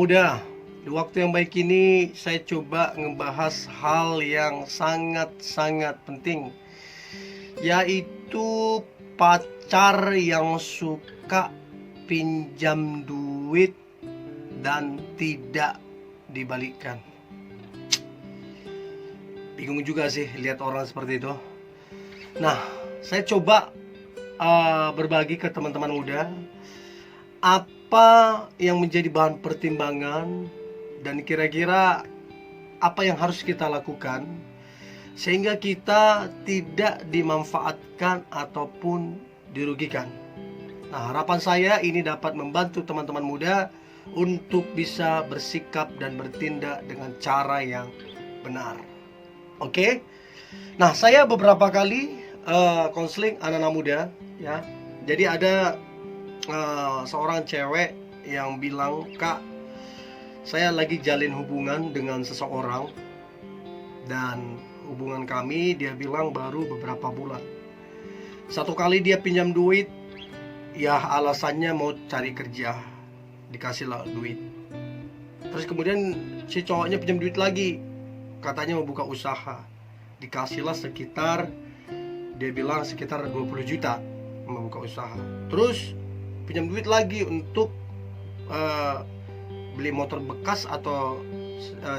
muda, di waktu yang baik ini saya coba ngebahas hal yang sangat-sangat penting, yaitu pacar yang suka pinjam duit dan tidak dibalikkan. Bingung juga sih lihat orang seperti itu. Nah, saya coba berbagi ke teman-teman muda apa yang menjadi bahan pertimbangan dan kira-kira apa yang harus kita lakukan sehingga kita tidak dimanfaatkan ataupun dirugikan. Nah, harapan saya ini dapat membantu teman-teman muda untuk bisa bersikap dan bertindak dengan cara yang benar. Oke? Nah, saya beberapa kali konseling anak-anak muda, ya. Jadi ada seorang cewek yang bilang, "Kak, saya lagi jalin hubungan dengan seseorang dan hubungan kami," dia bilang, "baru beberapa bulan. Satu kali dia pinjam duit, ya alasannya mau cari kerja, dikasihlah duit. Terus kemudian si cowoknya pinjam duit lagi, katanya mau buka usaha, dikasihlah sekitar, dia bilang sekitar 20 juta mau buka usaha. Terus pinjam duit lagi untuk beli motor bekas atau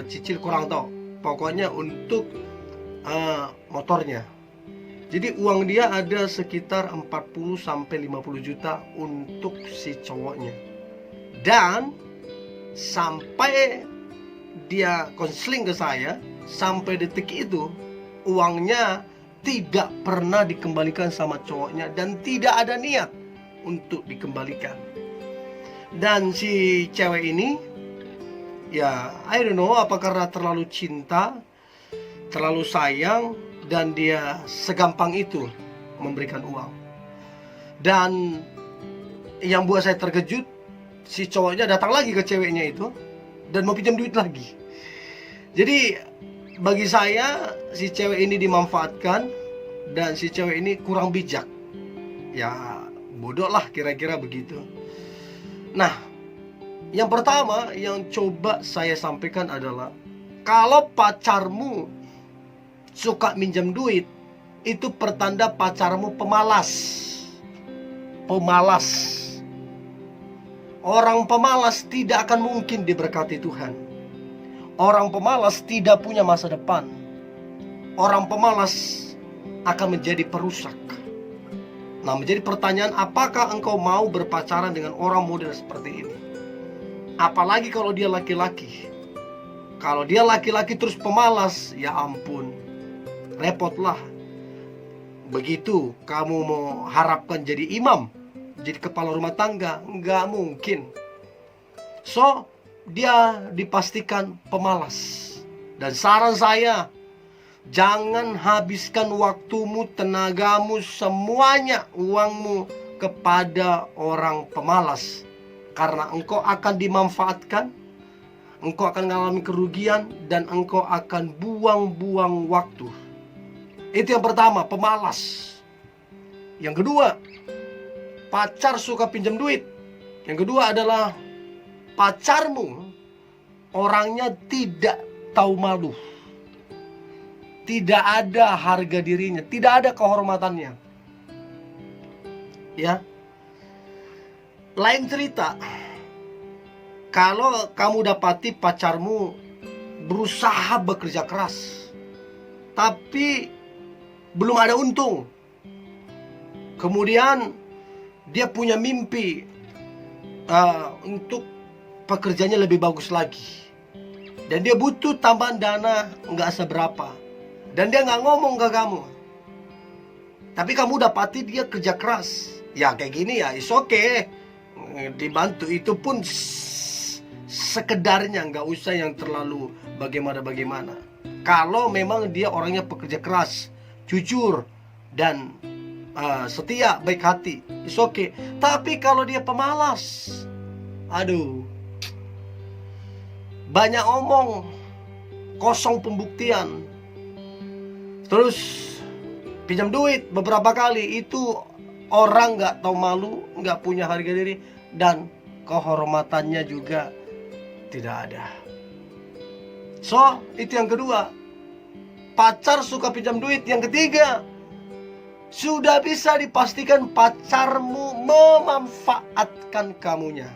cicil, kurang tahu, pokoknya untuk motornya. Jadi uang dia ada sekitar 40-50 juta untuk si cowoknya. Dan sampai dia konseling ke saya, sampai detik itu uangnya tidak pernah dikembalikan sama cowoknya dan tidak ada niat untuk dikembalikan. Dan si cewek ini, ya I don't know, apa karena terlalu cinta, terlalu sayang, dan dia segampang itu memberikan uang. Dan yang buat saya terkejut, si cowoknya datang lagi ke ceweknya itu dan mau pinjam duit lagi. Jadi bagi saya si cewek ini dimanfaatkan dan si cewek ini kurang bijak. Ya bodoh lah, kira-kira begitu. Nah, yang pertama yang coba saya sampaikan adalah, kalau pacarmu suka minjam duit, itu pertanda pacarmu pemalas. Pemalas. Orang pemalas tidak akan mungkin diberkati Tuhan. Orang pemalas tidak punya masa depan. Orang pemalas akan menjadi perusak. Nah, menjadi pertanyaan, apakah engkau mau berpacaran dengan orang model seperti ini? Apalagi kalau dia laki-laki. Kalau dia laki-laki terus pemalas, ya ampun, repotlah. Begitu kamu mau harapkan jadi imam, jadi kepala rumah tangga, nggak mungkin. So, dia dipastikan pemalas. Dan saran saya, jangan habiskan waktumu, tenagamu, semuanya, uangmu kepada orang pemalas. Karena engkau akan dimanfaatkan, engkau akan mengalami kerugian, dan engkau akan buang-buang waktu. Itu yang pertama, pemalas. Yang kedua, pacar suka pinjam duit. Yang kedua adalah pacarmu orangnya tidak tahu malu. Tidak ada harga dirinya, tidak ada kehormatannya. Ya. Lain cerita, kalau kamu dapati pacarmu berusaha bekerja keras, tapi belum ada untung. Kemudian dia punya mimpi untuk pekerjaannya lebih bagus lagi, dan dia butuh tambahan dana nggak seberapa, dan dia nggak ngomong ke kamu, tapi kamu dapati dia kerja keras. Ya kayak gini ya, is okay, dibantu, itu pun sekedarnya, nggak usah yang terlalu bagaimana-bagaimana. Kalau memang dia orangnya pekerja keras, jujur, dan setia, baik hati, is okay. Tapi kalau dia pemalas, aduh, banyak omong, kosong pembuktian, terus pinjam duit beberapa kali, itu orang nggak tahu malu, nggak punya harga diri, dan kehormatannya juga tidak ada. So, itu yang kedua. Pacar suka pinjam duit. Yang ketiga, sudah bisa dipastikan pacarmu memanfaatkan kamunya.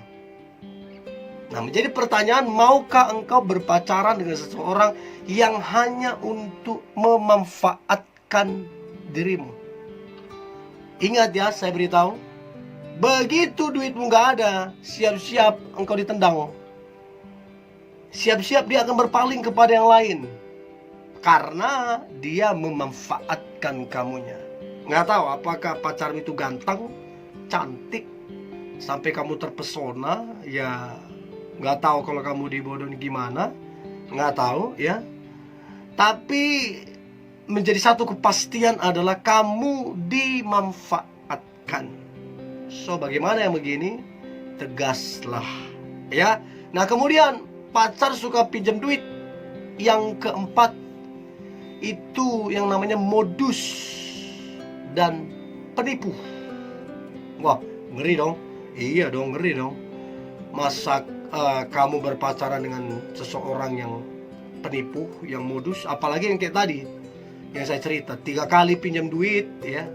Nah, menjadi pertanyaan, maukah engkau berpacaran dengan seseorang yang hanya untuk memanfaatkan dirimu? Ingat ya, saya beritahu, begitu duitmu gak ada, siap-siap engkau ditendang. Siap-siap dia akan berpaling kepada yang lain, karena dia memanfaatkan kamunya. Nggak tahu apakah pacarmu itu ganteng, cantik, sampai kamu terpesona, ya nggak tahu kalau kamu dibodohin gimana, nggak tahu ya. Tapi menjadi satu kepastian adalah kamu dimanfaatkan. So, bagaimana yang begini? Tegaslah ya. Nah, kemudian pacar suka pinjam duit. Yang keempat, itu yang namanya modus dan penipu. Wah, ngeri dong. Iya dong, ngeri dong. Masa kamu berpacaran dengan seseorang yang penipu, yang modus, apalagi yang kayak tadi yang saya cerita, 3 kali pinjam duit ya,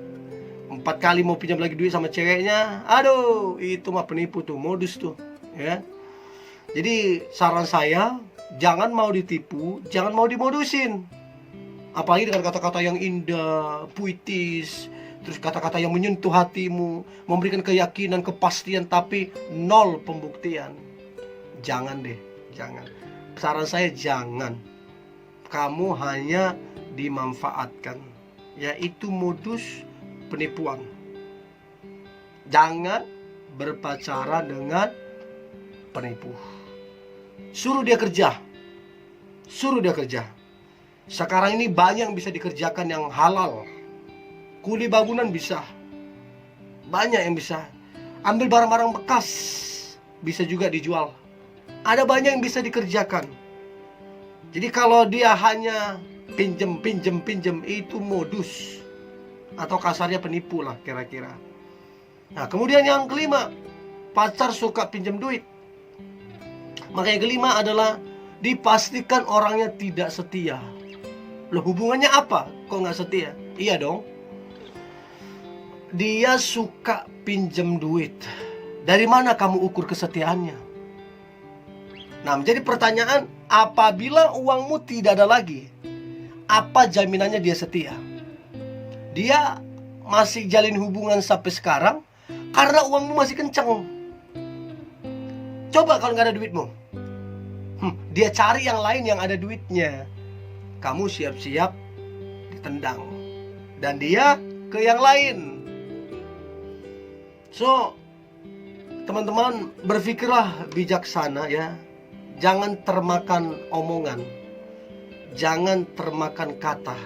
4 kali mau pinjam lagi duit sama ceweknya. Aduh, itu mah penipu tuh, modus tuh ya. Jadi saran saya, jangan mau ditipu, jangan mau dimodusin. Apalagi dengan kata-kata yang indah, puitis, terus kata-kata yang menyentuh hatimu, memberikan keyakinan, kepastian, tapi nol pembuktian. Jangan deh, jangan. Saran saya jangan. Kamu hanya dimanfaatkan. Yaitu modus penipuan. Jangan berpacaran dengan penipu. Suruh dia kerja. Suruh dia kerja. Sekarang ini banyak yang bisa dikerjakan yang halal. Kuli bangunan bisa. Banyak yang bisa. Ambil barang-barang bekas, bisa juga dijual. Ada banyak yang bisa dikerjakan. Jadi kalau dia hanya pinjem, itu modus. Atau kasarnya penipu lah kira-kira. Nah, kemudian yang kelima, pacar suka pinjam duit. Maka yang kelima adalah dipastikan orangnya tidak setia. Loh, hubungannya apa? Kok nggak setia? Iya dong. Dia suka pinjam duit. Dari mana kamu ukur kesetiaannya? Nah, menjadi pertanyaan, apabila uangmu tidak ada lagi, apa jaminannya dia setia? Dia masih jalin hubungan sampai sekarang karena uangmu masih kenceng. Coba kalau nggak ada duitmu, dia cari yang lain yang ada duitnya. Kamu siap-siap ditendang. Dan dia ke yang lain. So, teman-teman, berpikirlah bijaksana ya. Jangan termakan omongan. Jangan termakan kata.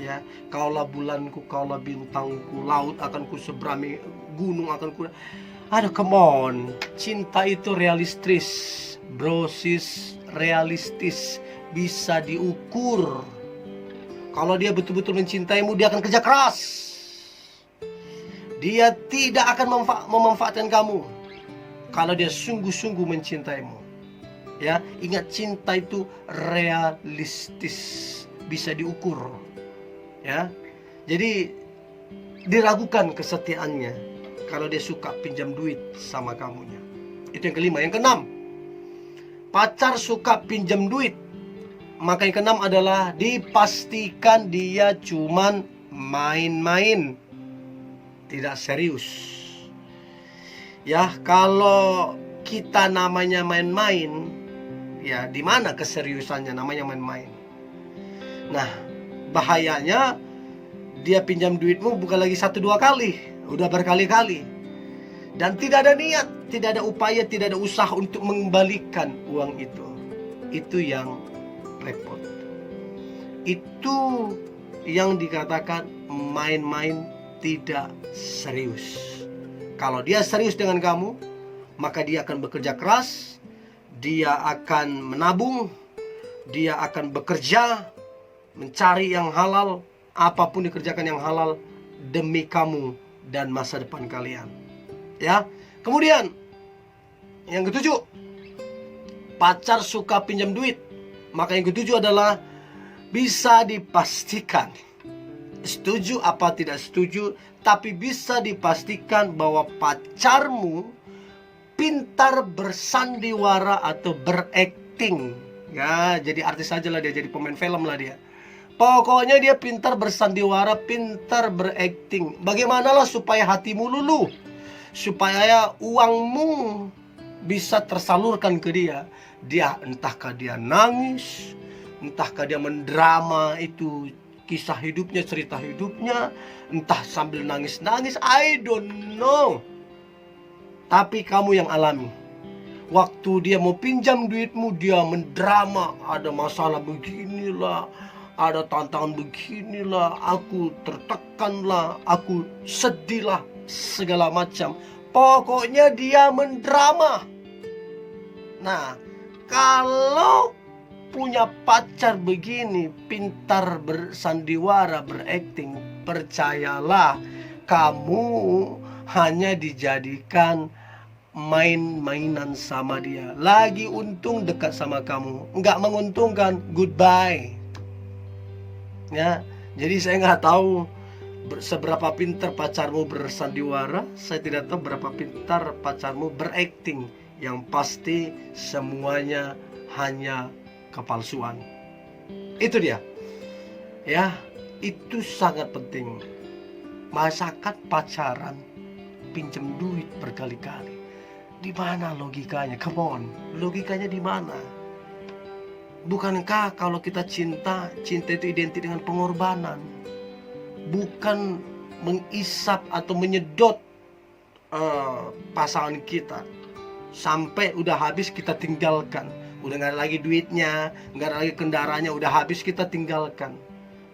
Ya, kaulah bulanku, kaulah bintangku, laut akan kuseberangi, gunung akan ku... Aduh, come on. Cinta itu realistis, brosis, realistis, bisa diukur. Kalau dia betul-betul mencintaimu, dia akan kerja keras. Dia tidak akan memanfaatkan kamu kalau dia sungguh-sungguh mencintaimu. Ya, ingat, cinta itu realistis, bisa diukur. Ya, jadi diragukan kesetiaannya kalau dia suka pinjam duit sama kamunya. Itu yang kelima. Yang keenam, pacar suka pinjam duit. Maka yang keenam adalah dipastikan dia cuman main-main, tidak serius. Ya, kalau kita namanya main-main, ya di mana keseriusannya? Namanya main-main. Nah, bahayanya dia pinjam duitmu bukan lagi 1-2 kali, udah berkali-kali. Dan tidak ada niat, tidak ada upaya, tidak ada usaha untuk mengembalikan uang itu. Itu yang repot. Itu yang dikatakan main-main, tidak serius. Kalau dia serius dengan kamu, maka dia akan bekerja keras, dia akan menabung, dia akan bekerja, mencari yang halal, apapun dikerjakan yang halal demi kamu dan masa depan kalian. Ya. Kemudian yang ketujuh, pacar suka pinjam duit. Maka yang ketujuh adalah bisa dipastikan, setuju apa tidak setuju, tapi bisa dipastikan bahwa pacarmu pintar bersandiwara atau berakting. Ya, jadi artis aja lah dia, jadi pemain film lah dia. Pokoknya dia pintar bersandiwara, pintar berakting. Bagaimanalah supaya hatimu luluh, supaya uangmu bisa tersalurkan ke dia. Entahkah dia nangis, entahkah dia mendrama itu kisah hidupnya, cerita hidupnya, entah sambil nangis-nangis, I don't know. Tapi kamu yang alami. Waktu dia mau pinjam duitmu, dia mendrama, ada masalah beginilah, ada tantangan beginilah, aku tertekanlah, aku sedihlah, segala macam. Pokoknya dia mendrama. Nah, kalau punya pacar begini, pintar bersandiwara, berakting, percayalah, kamu hanya dijadikan main-mainan sama dia. Lagi untung dekat sama kamu, nggak menguntungkan, goodbye. Ya, jadi saya nggak tahu seberapa pintar pacarmu bersandiwara. Saya tidak tahu berapa pintar pacarmu berakting. Yang pasti semuanya hanya kepalsuan. Itu dia. Ya, itu sangat penting. Masyarakat pacaran pinjam duit berkali-kali. Di mana logikanya? Come on, logikanya di mana? Bukankah kalau kita cinta itu identik dengan pengorbanan? Bukan mengisap atau menyedot pasangan kita sampai udah habis kita tinggalkan. Udah nggak ada lagi duitnya, nggak ada lagi kendaraannya, udah habis kita tinggalkan.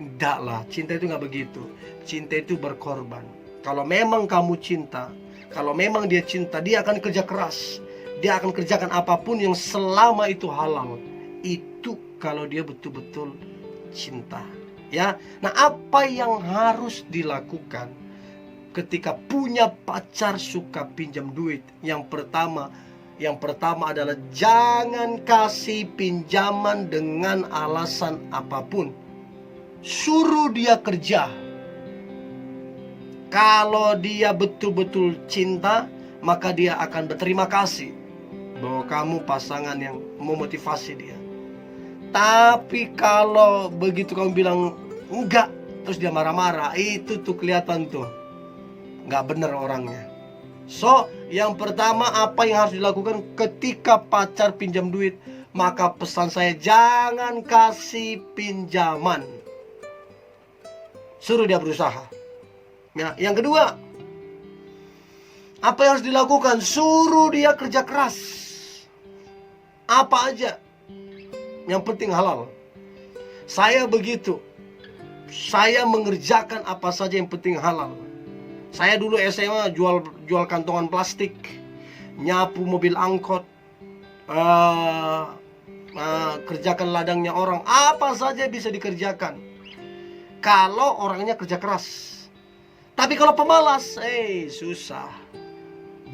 Enggak lah, cinta itu nggak begitu. Cinta itu berkorban. Kalau memang kamu cinta, kalau memang dia cinta, dia akan kerja keras. Dia akan kerjakan apapun yang selama itu halal. Itu kalau dia betul-betul cinta. Ya, nah apa yang harus dilakukan ketika punya pacar suka pinjam duit? Yang pertama adalah jangan kasih pinjaman dengan alasan apapun. Suruh dia kerja. Kalau dia betul-betul cinta, maka dia akan berterima kasih bahwa kamu pasangan yang memotivasi dia. Tapi kalau begitu kamu bilang enggak, terus dia marah-marah, itu tuh kelihatan tuh nggak bener orangnya. So, yang pertama apa yang harus dilakukan ketika pacar pinjam duit? Maka pesan saya, jangan kasih pinjaman. Suruh dia berusaha. Ya, yang kedua, apa yang harus dilakukan? Suruh dia kerja keras. Apa aja, yang penting halal. Saya begitu. Saya mengerjakan apa saja yang penting halal. Saya dulu SMA jual kantongan plastik, nyapu mobil angkot, kerjakan ladangnya orang. Apa saja bisa dikerjakan kalau orangnya kerja keras. Tapi kalau pemalas, susah.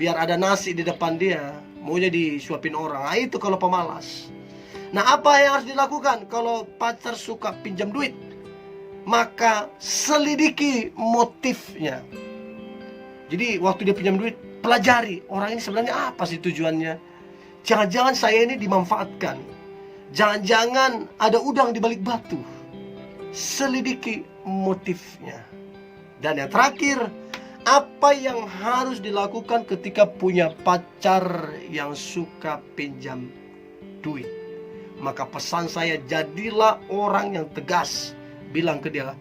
Biar ada nasi di depan dia, maunya disuapin orang. Nah, itu kalau pemalas. Nah, apa yang harus dilakukan kalau pacar suka pinjam duit? Maka selidiki motifnya. Jadi waktu dia pinjam duit, pelajari orang ini sebenarnya apa sih tujuannya. Jangan-jangan saya ini dimanfaatkan. Jangan-jangan ada udang di balik batu. Selidiki motifnya. Dan yang terakhir, apa yang harus dilakukan ketika punya pacar yang suka pinjam duit? Maka pesan saya, jadilah orang yang tegas. Bilang ke dia,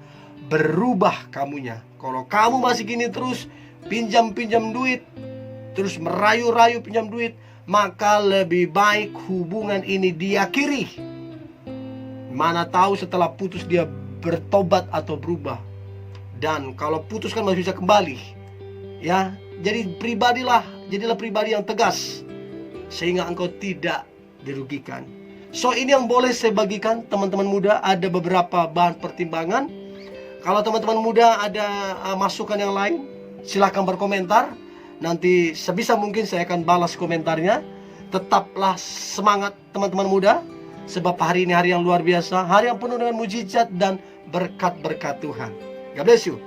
berubah kamunya. Kalau kamu masih gini terus, pinjam-pinjam duit, terus merayu-rayu pinjam duit, maka lebih baik hubungan ini diakhiri. Mana tahu setelah putus dia bertobat atau berubah. Dan kalau putus kan masih bisa kembali. Ya, jadilah pribadi yang tegas, sehingga engkau tidak dirugikan. So, ini yang boleh saya bagikan teman-teman muda. Ada beberapa bahan pertimbangan. Kalau teman-teman muda ada masukan yang lain, silakan berkomentar. Nanti sebisa mungkin saya akan balas komentarnya. Tetaplah semangat teman-teman muda, sebab hari ini hari yang luar biasa, hari yang penuh dengan mujizat dan berkat-berkat Tuhan. God bless you.